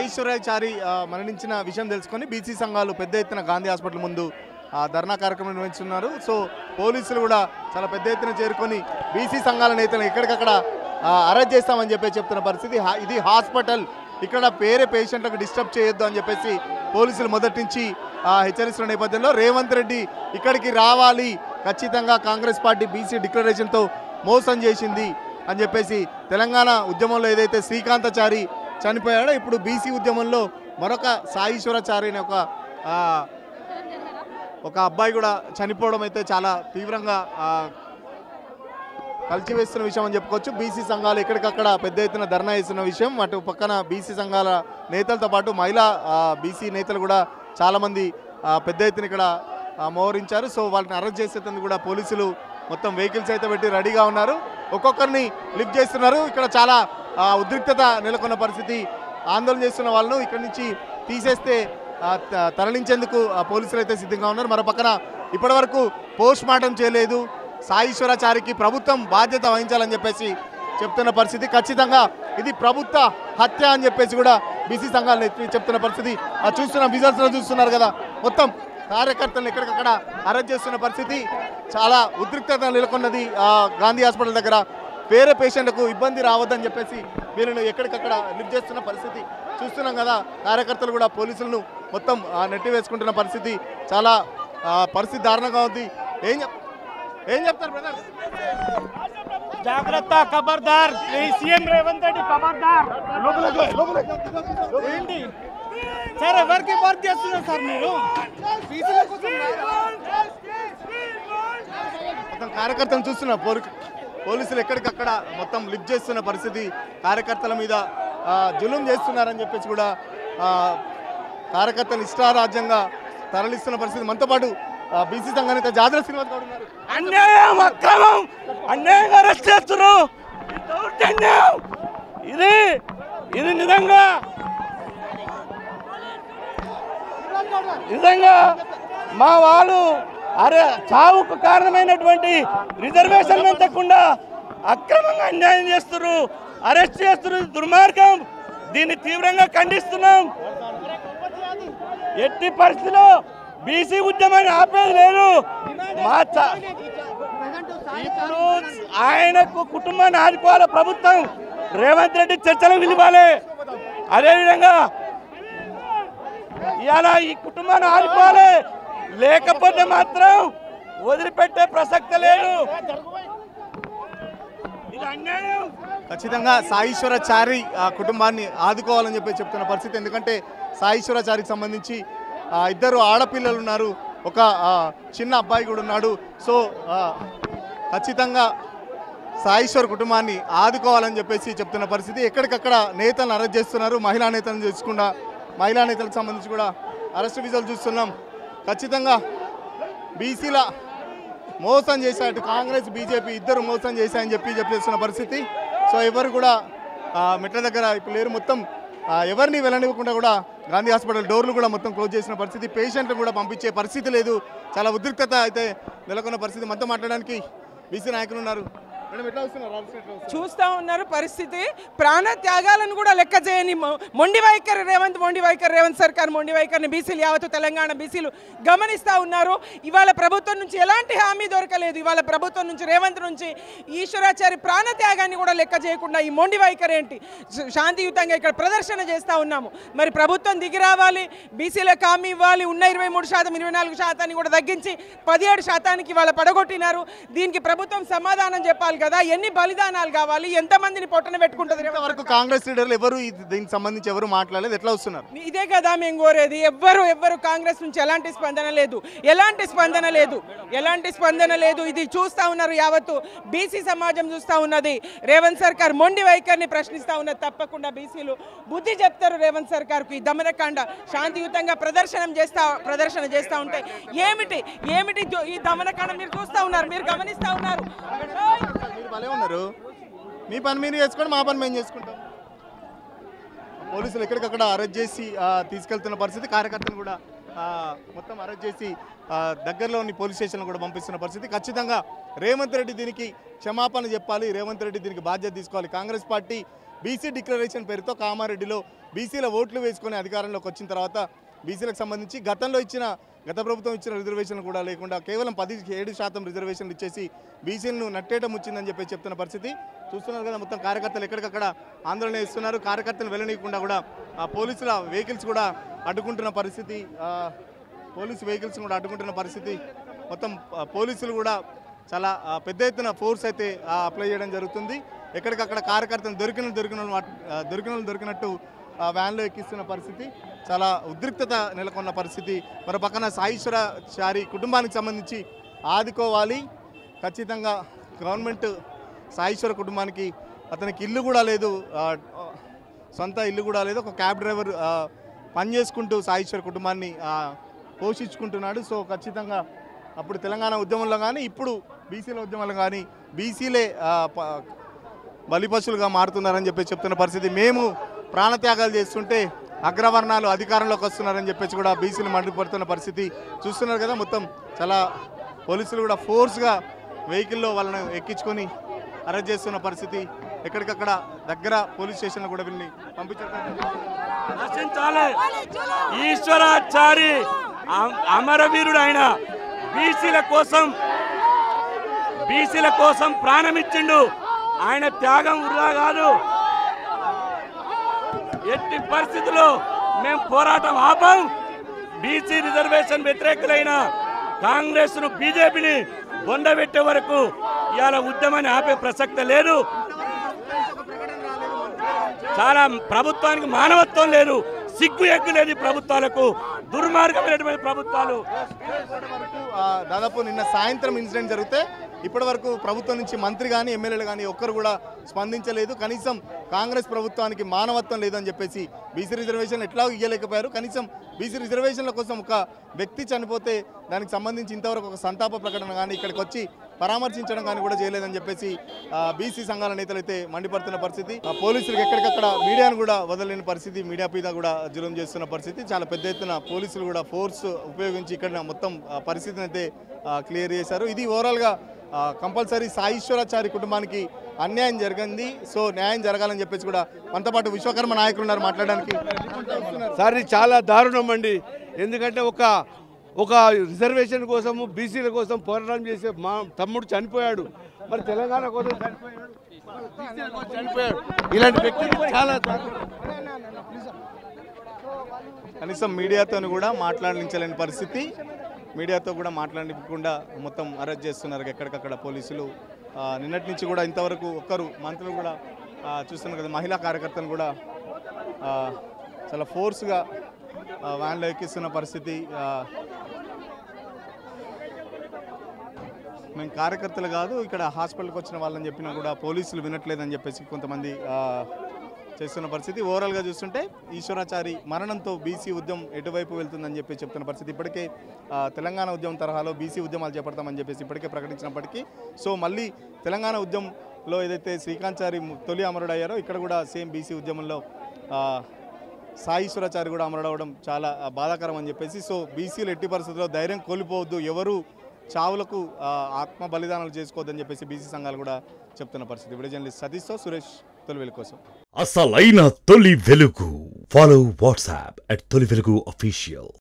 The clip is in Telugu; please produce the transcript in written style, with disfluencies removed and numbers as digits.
సాయిశ్వరాచారి మరణించిన విషయం తెలుసుకొని బీసీ సంఘాలు పెద్ద ఎత్తున గాంధీ హాస్పిటల్ ముందు ధర్నా కార్యక్రమం నిర్వహిస్తున్నారు. సో పోలీసులు కూడా చాలా పెద్ద ఎత్తున చేరుకొని బీసీ సంఘాల నేతలను ఎక్కడికక్కడ అరెస్ట్ చేస్తామని చెప్పేసి చెప్తున్న పరిస్థితి. ఇది హాస్పిటల్, ఇక్కడ వేరే పేషెంట్లకు డిస్టర్బ్ చేయొద్దు అని చెప్పేసి పోలీసులు మొదటి నుంచి హెచ్చరిస్తున్న నేపథ్యంలో రేవంత్ రెడ్డి ఇక్కడికి రావాలి, ఖచ్చితంగా కాంగ్రెస్ పార్టీ బీసీ డిక్లరేషన్తో మోసం చేసింది అని చెప్పేసి తెలంగాణ ఉద్యమంలో ఏదైతే శ్రీకాంతాచారి చనిపోయాడో ఇప్పుడు బీసీ ఉద్యమంలో మరొక సాయిశ్వరాచారి అనే ఒక అబ్బాయి కూడా చనిపోవడం అయితే చాలా తీవ్రంగా కలిచివేస్తున్న విషయం అని చెప్పుకోవచ్చు. బీసీ సంఘాలు ఎక్కడికక్కడ పెద్ద ఎత్తున ధర్నా చేస్తున్న విషయం. అటు పక్కన బీసీ సంఘాల నేతలతో పాటు మహిళా బీసీ నేతలు కూడా చాలామంది పెద్ద ఎత్తున ఇక్కడ మోహరించారు. సో వాళ్ళని అరెస్ట్ చేసేందుకు కూడా పోలీసులు మొత్తం వెహికల్స్ అయితే పెట్టి రెడీగా ఉన్నారు. ఒక్కొక్కరిని లిఫ్ట్ చేస్తున్నారు. ఇక్కడ చాలా ఉద్రిక్తత నెలకొన్న పరిస్థితి. ఆందోళన చేస్తున్న వాళ్ళను ఇక్కడి నుంచి తీసేస్తే తరలించేందుకు పోలీసులు అయితే సిద్ధంగా ఉన్నారు. మరో పక్కన ఇప్పటి వరకు పోస్ట్ మార్టం చేయలేదు, సాయిశ్వరాచారికి ప్రభుత్వం బాధ్యత వహించాలని చెప్పేసి చెప్తున్న పరిస్థితి. ఖచ్చితంగా ఇది ప్రభుత్వ హత్య అని చెప్పేసి కూడా బీసీ సంఘాలు చెప్తున్న పరిస్థితి. చూస్తున్న విజువల్స్లో చూస్తున్నారు కదా, మొత్తం కార్యకర్తలను ఎక్కడికక్కడ అరెస్ట్ చేస్తున్న పరిస్థితి. చాలా ఉద్రిక్తత నెలకొన్నది గాంధీ హాస్పిటల్ దగ్గర. వేరే పేషెంట్లకు ఇబ్బంది రావద్దని చెప్పేసి వీళ్ళను ఎక్కడికక్కడ లిఫ్ట్ చేస్తున్న పరిస్థితి చూస్తున్నాం కదా. కార్యకర్తలు కూడా పోలీసులను మొత్తం నెట్టి వేసుకుంటున్న పరిస్థితి. చాలా పరిస్థితి దారుణంగా ఉంది. ఏం చెప్తారు బ్రదర్? జాగ్రత్త, ఖబర్దార్, సీఎం రేవంత్ రెడ్డి ఖబర్దార్. ఏంటి సార్, ఎవరికి వర్క్ చేస్తున్నారు సార్ మీరు? మొత్తం కార్యకర్తలను చూస్తున్న పోలీసులు ఎక్కడికక్కడ మొత్తం లిఫ్ట్ చేస్తున్న పరిస్థితి. కార్యకర్తల మీద జులుం చేస్తున్నారని చెప్పేసి కూడా కార్యకర్తలు ఇష్టారాజ్యంగా తరలిస్తున్న పరిస్థితి. మనతో పాటు బీసీ సంఘ నేత జాదల శ్రీనివాస్ గౌడ్ ఉన్నారు. అన్యాయం, అక్రమం, అన్యాయంగా అరెస్ట్ చేస్తున్నారు. ఇది నిజంగా మా వాళ్ళు చావుకు కారణమైనటువంటి రిజర్వేషన్ అంతకుండా అక్రమంగా అన్యాయం చేస్తున్నారు, అరెస్ట్ చేస్తున్నారు. దుర్మార్గం. దీన్ని తీవ్రంగా ఖండిస్తున్నాం. ఎట్టి పరిస్థితిలో బీసీ ఉద్యమాన్ని ఆపేది లేదు. ఇప్పుడు ఆయనకు కుటుంబాన్ని ఆదుకోవాలి ప్రభుత్వం. రేవంత్ రెడ్డి చర్చలకు పిలవాలి. అదేవిధంగా ఇలా ఈ కుటుంబాన్ని ఆదుకోవాలి, లేకపోతే మాత్రం వదిలిపెట్టే ప్రసక్తి లేదు. ఇది అన్యాయం. ఖచ్చితంగా సాయిశ్వరాచారి కుటుంబాన్ని ఆదుకోవాలని చెప్పి చెప్తున్న పరిస్థితి. ఎందుకంటే సాయిశ్వరాచారికి సంబంధించి ఇద్దరు ఆడపిల్లలు ఉన్నారు, ఒక చిన్న అబ్బాయి కూడా ఉన్నాడు. సో ఖచ్చితంగా సాయిశ్వర్ కుటుంబాన్ని ఆదుకోవాలని చెప్పేసి చెప్తున్న పరిస్థితి. ఎక్కడికక్కడ నేతలను అరెస్ట్ చేస్తున్నారు. మహిళా నేతలను చూసుకుండా మహిళా నేతలకు సంబంధించి కూడా అరెస్ట్ విజువల్ చూస్తున్నాం. ఖచ్చితంగా బీసీల మోసం చేశాడు కాంగ్రెస్ బీజేపీ ఇద్దరు మోసం చేశాయని చెప్పేస్తున్న పరిస్థితి. సో ఎవరు కూడా మెట్ల దగ్గర ఇప్పుడు లేరు. మొత్తం ఎవరిని వెళ్ళనివ్వకుండా కూడా గాంధీ హాస్పిటల్ డోర్లు కూడా మొత్తం క్లోజ్ చేసిన పరిస్థితి. పేషెంట్లు కూడా పంపించే పరిస్థితి లేదు. చాలా ఉద్రిక్తత అయితే నెలకొన్న పరిస్థితి. మనతో మాట్లాడడానికి బీసీ నాయకులు ఉన్నారు. చూస్తూ ఉన్నారు పరిస్థితి. ప్రాణ త్యాగాలను కూడా లెక్క చేయని మొండి వైఖరి రేవంత్ సర్కార్ మొండి వైఖరిని బీసీలు యావత్తు తెలంగాణ బీసీలు గమనిస్తూ ఉన్నారు. ఇవాళ ప్రభుత్వం నుంచి ఎలాంటి హామీ దొరకలేదు. ఇవాళ ప్రభుత్వం నుంచి రేవంత్ నుంచి ఈశ్వరాచారి ప్రాణ త్యాగాన్ని కూడా లెక్క చేయకుండా ఈ మొండి వైఖరి ఏంటి? శాంతియుతంగా ఇక్కడ ప్రదర్శన చేస్తూ ఉన్నాము. మరి ప్రభుత్వం దిగి రావాలి, బీసీలకు హామీ ఇవ్వాలి. ఉన్న 23% 24% కూడా తగ్గించి 17% ఇవాళ పడగొట్టినారు. దీనికి ప్రభుత్వం సమాధానం చెప్పాలి కదా. ఎన్ని బలిదానాలు కావాలి, ఎంతమందిని పొట్టన పెట్టుకుంటుంది? వరకు కాంగ్రెస్ లీడర్లు ఎవరు దీనికి సంబంధించి ఎవరు మాట్లాడలేదు. ఎట్లా వస్తున్నారు? ఇదే కదా మేము కోరేది. ఎవ్వరు కాంగ్రెస్ నుంచి ఎలాంటి స్పందన లేదు. ఇది చూస్తా ఉన్నారు యావత్తు బీసీ సమాజం చూస్తా ఉన్నది. రేవంత్ సర్కార్ మొండి వైఖరిని ప్రశ్నిస్తా ఉన్నది. తప్పకుండా బీసీలు బుద్ధి చెప్తారు రేవంత్ సర్కార్కు. ఈ దమనకాండ శాంతియుతంగా ప్రదర్శన చేస్తా ఉంటే ఏమిటి ఈ దమనకాండ మీరు చూస్తా ఉన్నారు, మీరు గమనిస్తా ఉన్నారు. ఉన్నారు మీ పని మీరు చేసుకోండి, మా పని మేము చేసుకుంటాం. పోలీసులు ఎక్కడికక్కడ అరెస్ట్ చేసి తీసుకెళ్తున్న పరిస్థితి. కార్యకర్తలు కూడా మొత్తం అరెస్ట్ చేసి దగ్గరలోని పోలీస్ స్టేషన్లు కూడా పంపిస్తున్న పరిస్థితి. ఖచ్చితంగా రేవంత్ రెడ్డి దీనికి క్షమాపణ చెప్పాలి, రేవంత్ రెడ్డి దీనికి బాధ్యత తీసుకోవాలి. కాంగ్రెస్ పార్టీ బీసీ డిక్లరేషన్ పేరుతో కామారెడ్డిలో బీసీల ఓట్లు వేసుకొని అధికారంలోకి వచ్చిన తర్వాత బీసీలకు సంబంధించి గత ప్రభుత్వం ఇచ్చిన రిజర్వేషన్లు కూడా లేకుండా కేవలం 17% రిజర్వేషన్లు ఇచ్చేసి బీసీలను నట్టేయడం వచ్చిందని చెప్పి చెప్తున్న పరిస్థితి చూస్తున్నారు కదా. మొత్తం కార్యకర్తలు ఎక్కడికక్కడ ఆందోళన చేస్తున్నారు. కార్యకర్తలు వెళ్ళనీయకుండా కూడా పోలీసుల వెహికల్స్ కూడా అడ్డుకుంటున్న పరిస్థితి మొత్తం పోలీసులు కూడా చాలా పెద్ద ఎత్తున ఫోర్స్ అయితే అప్లై చేయడం జరుగుతుంది. ఎక్కడికక్కడ కార్యకర్తలు దొరికినట్టు వ్యాన్లో ఎక్కిస్తున్న పరిస్థితి, చాలా ఉద్రిక్తత నెలకొన్న పరిస్థితి. మరో పక్కన సాయిశ్వరాచారి కుటుంబానికి సంబంధించి ఆదుకోవాలి, ఖచ్చితంగా గవర్నమెంట్ సాయిశ్వర కుటుంబానికి అతనికి ఇల్లు కూడా లేదు, సొంత ఇల్లు కూడా లేదు, ఒక క్యాబ్ డ్రైవర్ పని చేసుకుంటూ సాయిశ్వర కుటుంబాన్ని పోషించుకుంటున్నాడు. సో ఖచ్చితంగా అప్పుడు తెలంగాణ ఉద్యమంలో కానీ ఇప్పుడు బీసీల ఉద్యమంలో కానీ బీసీలే బలిపశులుగా మారుతున్నారని చెప్పి చెప్తున్న పరిస్థితి. మేము ప్రాణత్యాగాలు చేస్తుంటే అగ్రవర్ణాలు అధికారంలోకి వస్తున్నారని చెప్పేసి కూడా బీసీలు మండిపడుతున్న పరిస్థితి చూస్తున్నారు కదా. మొత్తం చాలా పోలీసులు కూడా ఫోర్స్గా వెహికల్లో వాళ్ళని ఎక్కించుకొని అరెస్ట్ చేస్తున్న పరిస్థితి. ఎక్కడికక్కడ దగ్గర పోలీస్ స్టేషన్లో కూడా వీళ్ళని పంపించారు. ఈశ్వరాచారి అమరవీరుడు, ఆయన బీసీల కోసం ప్రాణమిచ్చిండు. ఆయన త్యాగం వృధా కాదు. ఎట్టి పరిస్థితుల్లో మేము పోరాటం ఆపం. బీసీ రిజర్వేషన్ వ్యతిరేకులైన కాంగ్రెస్ ను బీజేపీని బొందబెట్టే వరకు ఇవాళ ఉద్యమాన్ని ఆపే ప్రసక్తి లేదు. చాలా ప్రభుత్వానికి మానవత్వం లేదు, సిగ్గు ఎగ్గు లేదు. ప్రభుత్వాలకు దుర్మార్గమైనటువంటి ప్రభుత్వాలు. దాదాపు నిన్న సాయంత్రం ఇన్సిడెంట్ జరిగితే ఇప్పటి వరకు ప్రభుత్వం నుంచి మంత్రి కానీ ఎమ్మెల్యేలు కానీ ఒక్కరు కూడా స్పందించలేదు. కనీసం కాంగ్రెస్ ప్రభుత్వానికి మానవత్వం లేదని చెప్పేసి బీసీ రిజర్వేషన్ ఎట్లా ఇవ్వలేకపోయారు. కనీసం బీసీ రిజర్వేషన్ల కోసం ఒక వ్యక్తి చనిపోతే దానికి సంబంధించి ఇంతవరకు ఒక సంతాప ప్రకటన కానీ ఇక్కడికి వచ్చి పరామర్శించడం కానీ కూడా చేయలేదని చెప్పేసి బీసీ సంఘాల నేతలు అయితే మండిపడుతున్న పరిస్థితి. పోలీసులకు ఎక్కడికక్కడ మీడియాను కూడా వదలలేని పరిస్థితి, మీడియా మీద కూడా జులుం చేస్తున్న పరిస్థితి. చాలా పెద్ద ఎత్తున పోలీసులు కూడా ఫోర్స్ ఉపయోగించి ఇక్కడ మొత్తం పరిస్థితిని అయితే క్లియర్ చేశారు. ఇది ఓవరాల్గా కంపల్సరీ సాయిశ్వరాచారి కుటుంబానికి అన్యాయం జరిగింది. సో న్యాయం జరగాలని చెప్పేసి కూడా మనతో పాటు విశ్వకర్మ నాయకులు ఉన్నారు మాట్లాడడానికి. సార్ ఇది చాలా దారుణం అండి. ఎందుకంటే ఒక రిజర్వేషన్ కోసము బీసీల కోసం పోరాటం చేసే మా తమ్ముడు చనిపోయాడు, మరి తెలంగాణ కోసం చనిపోయాడు. ఇలాంటి వ్యక్తులు చాలా కనీసం మీడియాతో కూడా మాట్లాడించలేని పరిస్థితి, మీడియాతో కూడా మాట్లాడకుండా మొత్తం అరెస్ట్ చేస్తున్నారు ఎక్కడికక్కడ పోలీసులు. నిన్నటి నుంచి కూడా ఇంతవరకు ఒక్కరు మంత్రులు కూడా చూస్తున్నారు కదా. మహిళా కార్యకర్తలు కూడా చాలా ఫోర్స్గా వ్యాన్లో ఎక్కిస్తున్న పరిస్థితి. మేము కార్యకర్తలు కాదు, ఇక్కడ హాస్పిటల్కి వచ్చిన వాళ్ళని చెప్పినా కూడా పోలీసులు వినట్లేదని చెప్పేసి కొంతమంది చేస్తున్న పరిస్థితి. ఓవరాల్గా చూస్తుంటే ఈశ్వరాచారి మరణంతో బీసీ ఉద్యమం ఎటువైపు వెళ్తుందని చెప్పి చెప్తున్న పరిస్థితి. ఇప్పటికే తెలంగాణ ఉద్యమం తరహాలో బీసీ ఉద్యమాలు చేపడతామని చెప్పేసి ఇప్పటికే ప్రకటించినప్పటికీ సో మళ్ళీ తెలంగాణ ఉద్యమంలో ఏదైతే శ్రీకాంచారి తొలి అమరుడు అయ్యారో ఇక్కడ కూడా సేమ్ బీసీ ఉద్యమంలో సాయిశ్వరాచారి కూడా అమరుడవడం చాలా బాధాకరం అని చెప్పేసి. సో బీసీలు ఎట్టి పరిస్థితుల్లో ధైర్యం కోల్పోవద్దు, ఎవరు చావులకు ఆత్మ బలిదానాలు చేసుకోవద్దని చెప్పేసి బీసీ సంఘాలు కూడా చెప్తున్న పరిస్థితి. వీడియో జర్నలిస్ట్ సతీష్తో సురేష్, తొలి వెలుగు కోసం. అసలైన తొలి వెలుగు. ఫాలో వాట్సాప్ @తొలి వెలుగు అఫీషియల్.